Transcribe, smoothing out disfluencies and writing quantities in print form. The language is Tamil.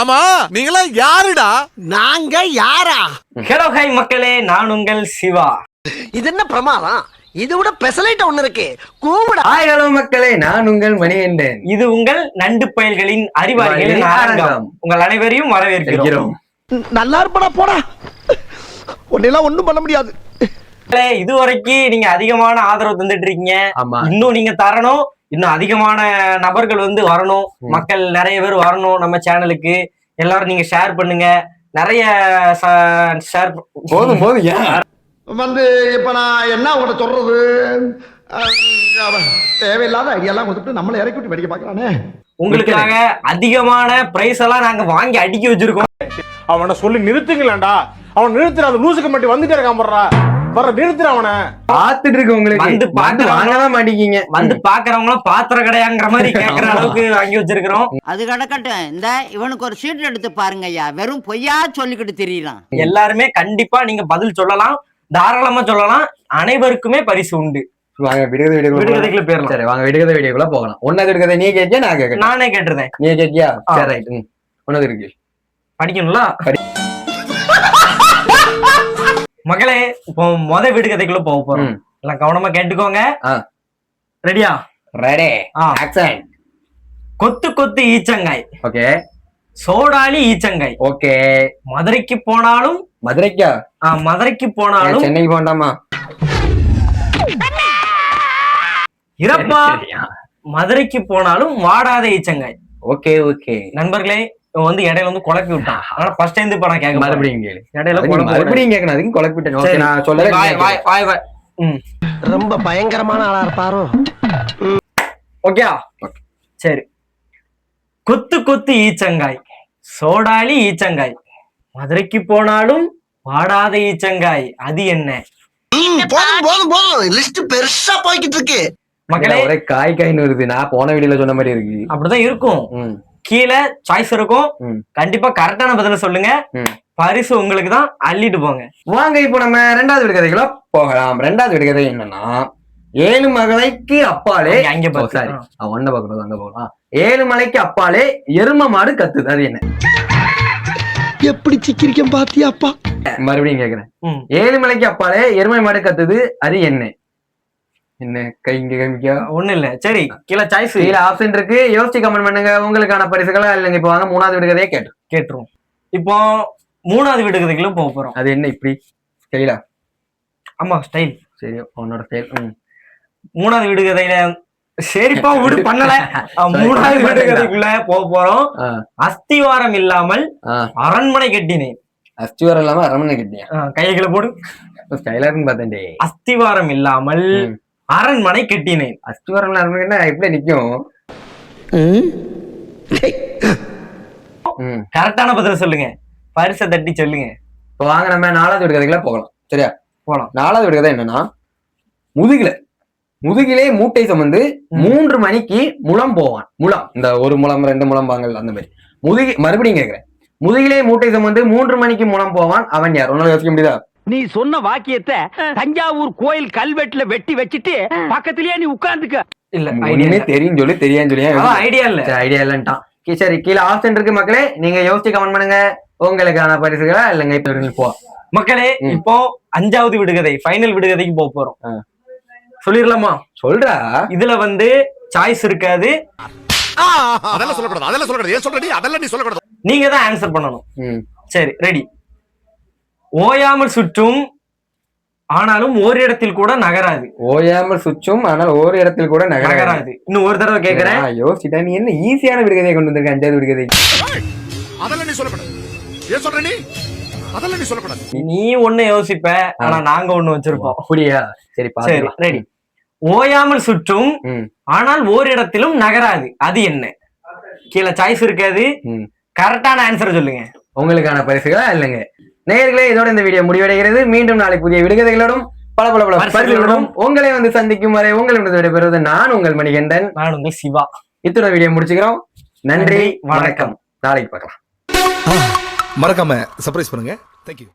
ஆமா நீங்களா யாருடா? நாங்க யாரா? ஹலோ ஹாய் மக்களே, நான் உங்கள் சிவா. இது என்ன பிரமாதம்? இது விட பெசலைட் ஒண்ணு இருக்கு. கூவுடா. ஹாய் ஹலோ மக்களே, நான் உங்கள் மணிகண்டன். இது உங்கள் நண்டு பயல்களின் அறிவாளிகளின் அரங்கம். உங்கள் அனைவரையும் வரவேற்கிறோம். நல்லா இருப்படா போடா. உன்னெல்லாம் ஒண்ணும் பண்ண முடியாது. இதுவரைக்கும் நீங்க அதிகமான ஆதரவு தந்துட்டு இருக்கீங்க. ஆமா. இன்னும் நீங்க தரணும். இன்னும் அதிகமான நபர்கள் வந்து வரணும். மக்கள் நிறைய பேர் வரணும் நம்ம சேனலுக்கு. எல்லாரும் நீங்க ஷேர் பண்ணுங்க. நிறைய ஷேர் போதும் போதும். வந்து இப்ப நான் என்ன உங்கள்கிட்ட சொல்றது? தேவையில்லாத ஐடியாலாம் கொடுத்துட்டு நம்மளை இறக்கி விட்டு வெடிக்க பாக்குறானே. உங்களுக்காக அதிகமான பிரைஸ் எல்லாம் நாங்க வாங்கி அடுக்கி வச்சிருக்கோம். அவனை சொல்லி நிறுத்துங்களேன்டா. அவன் நிறுத்துற அந்த லூசுக்கு மட்டும் வந்துட்டே இருக்கான். வர நிறுத்துற அவனை. பாத்துட்டு இருக்கு உங்களுக்கு வந்து வாங்கதான் மாட்டீங்க. வந்து பாக்குறவங்களும் பாத்திரம் கிடையாங்கிற மாதிரி கேட்கற அளவுக்கு வாங்கி வச்சிருக்கிறோம். அது கிடக்கட்டும். இந்த இவனுக்கு ஒரு சீட் எடுத்து பாருங்க ஐயா. வெறும் பொய்யா சொல்லிக்கிட்டு தெரியலாம். எல்லாருமே கண்டிப்பா நீங்க பதில் சொல்லலாம், தாராளமா சொல்லலாம். அனைவருக்குமே பரிசு உண்டு. வாங்க விடுகதைக்குள்ள போயிடலாம். சரி வாங்க விடுகதை வீடியோக்குள்ள போகலாம். ஒன்னாவது விடுகதை நீ கேட்கியா நான் கேட்க? நானே கேட்டிருந்தேன். நீ கேட்கியா? சரி ரைட். ஒன்னாவது இருக்கு படிக்கணும்ல மகளே. இப்போ விடுகதைக்குள்ள போக போறோம். எல்லாம் கவனமா கேட்டுக்கோங்க. ரெடியா? ரெடி. ஆக்சன். கொத்து கொத்து ஈச்சங்காய். ஓகே. சோடாலி ஈச்சங்காய். ஓகே. மதுரைக்கு போனாலும். மதுரைக்கா? மதுரைக்கு போனாலும். சென்னைக்கு போண்டாமா? இறப்பா. மதுரைக்கு போனாலும் வாடாத ஈச்சங்காய். ஓகே ஓகே நண்பர்களே, வந்து இடையில வந்து குழப்பி விட்டான். ஆனா ஃபர்ஸ்ட் டைம் இப்ப நான் கேட்க மறுபடியும் கேளு. இடையில மறுபடியும் கேட்கணும். அதுக்கு குழப்பிட்டேன். ஓகே நான் சொல்லல. ரொம்ப பயங்கரமான ஆளா இருப்பாரோ? ஓகே சரி. கொத்து கொத்து ஈச்சங்காய், சோடாலி ஈச்சங்காய், மதுரைக்கு போனாலும் வாடாத ஈச்சங்காய், அது என்ன? போதும் போதும் போதும். லிஸ்ட் பெருசா போய்கிட்டு இருக்கு. மக்களே ஒரே காய் காய்னு வருது. நான் போன வீடியோல சொன்ன மாதிரி இருக்கு. அப்படிதான் இருக்கும். கீழே சாய்ஸ் இருக்கும். கண்டிப்பா கரெக்டான பதில சொல்லுங்க. பரிசு உங்களுக்கு தான். அள்ளிட்டு போங்க. வாங்க இப்போ நம்ம ரெண்டாவது விடுகதைக்குள்ள போகலாம். ரெண்டாவது விடுகதை என்னன்னா, 7 மலைக்கு அப்பாலே அங்க சாரி ஒன்ன பாக்குறது அங்க போகலாம். 7 மலைக்கு அப்பாலே எரும மாடு கத்துது, அது என்ன? எப்படி சிக்கிரிக்கம் பாத்தியாப்பா? மறுபடியும் கேக்குறேன். 7 மலைக்கு அப்பாலே எருமை மாடு கத்துது, அது என்ன? என்ன கை இங்க காமிக்கா? ஒண்ணு இல்ல. சரி, கீழே சாய்ஸ் கீழே ஆப்ஷன் இருக்கு. யோசிச்சு கமெண்ட் பண்ணுங்க. உங்களுக்கான பரிசுகளா இல்லைங்க. இப்போ வாங்க மூணாவது விடுகதையே கேட்டுருவோம். இப்போ மூணாவது விடுகதைக்குள்ள போக போறோம். அது என்ன இப்படி ஸ்டைலா? ஆமா ஸ்டைல். சரி உன்னோட ஸ்டைல். மூணாவது விடுகதையில சரிப்பா விடு பண்ணல. மூணாவது விடுகதைக்குள்ள போக போறோம். அஸ்திவாரம் இல்லாமல் அரண்மனை கட்டினேன். அஸ்திவாரம் இல்லாம அரண்மனை கட்டினியா? கைகளை போடு. ஸ்டைலா இருக்குன்னு பார்த்தேன்டே. அஸ்திவாரம் இல்லாமல் அரண்மனை கட்டினேன். அஸ்திவாரம் அரண்மனை எப்படி நிக்கும்? கரெக்டான பதில சொல்லுங்க. பரிசை தட்டி சொல்லுங்க. இப்போ வாங்க நம்ம நாலாவது விடுகதைக்குள்ள போகலாம். சரியா? போலாம். நாலாவது விடுகதை என்னன்னா, முதுகிலே மூட்டை சுமந்து 3 மணிக்கு முழம் போவான். முழம் இந்த 1 முழம் 2 முழம் வாங்கல் அந்த மாதிரி. மறுபடியும் கேட்கிறேன். முதுகிலே மூட்டை சுமந்து 3 மணிக்கு முழம் போவான், அவன் யார்? உன்னால யோசிக்க முடியுதா? நீ சொன்ன வாக்கியத்தை தஞ்சாவூர் கோயில் கல்வெட்டுல வெட்டி வச்சுட்டு பக்கத்திலேயே நீ உட்கார்ந்துக்க. இல்ல ஒண்ணுமே தெரியும் சொல்லி தெரியான்னு சொல்லி ஐடியா இல்ல. ஐடியா இல்லன்ட்டான். சரி கீழே ஆப்ஷன் இருக்கு மக்களே. நீங்க யோசிச்சு கமெண்ட் பண்ணுங்க. உங்களுக்கான பரிசுகளா இல்லைங்க இப்ப போ மக்களே. இப்போ 5வது விடுகதை, ஃபைனல் விடுகதைக்கு போக போறோம். சொல்லிடலாமா? சொல்றா. இதுல வந்து சாய்ஸ் இருக்காது. அதெல்லாம் சொல்லக்கூடாது. அதெல்லாம் சொல்லக்கூடாது. ஏன் சொல்ற நீ? அதெல்லாம் நீ சொல்லக்கூடாது. நீங்க தான் ஆன்சர் பண்ணணும். சரி ரெடி. ஓயாமல் சுற்றும் ஆனாலும் ஓரிடத்தில் கூட நகராது. ஓயாமல் சுற்றும் ஆனால் ஒரு இடத்தில் கூட நகராது. இன்னும் ஒரு தடவை கேக்குறேன். யோசிட்டா நீ என்ன ஈஸியான விடுகதையை கொண்டு வந்திருக்க? 5வது விடுகதை. அதெல்லாம் நீ சொல்லக்கூடாது. ஏன் சொல்ற நீ? அதெல்லாம் நீ சொல்லக்கூடாது. நீ ஒண்ணு யோசிப்ப, ஆனா நாங்க ஒண்ணு வச்சிருப்போம். அப்படியா? சரி பாக்கலாம். ரெடி. ஓயாமல் சுற்றும் ஆனால் ஓரிடத்திலும் நகராது, அது என்ன? கீழே சாய்ஸ் இருக்காது. கரெக்டான ஆன்சர் சொல்லுங்க. உங்களுக்கான பரிசுகளா இல்லைங்க. நேயர்களே, இதோட இந்த வீடியோ முடிவடைகிறது. மீண்டும் நாளை புதிய விடுகதைகளோடும் பல பரிசுகளோடும் உங்களை வந்து சந்திக்கும் வரை உங்களிடம் விடைபெறுவது நான் உங்கள் மணிகண்டன். நான் உங்கள் சிவா. இத்துடன் வீடியோ முடிச்சுக்கிறோம். நன்றி, வணக்கம். நாளைக்கு பார்க்கலாம். மறக்காம சர்ப்ரைஸ் பண்ணுங்க. தேங்க்யூ.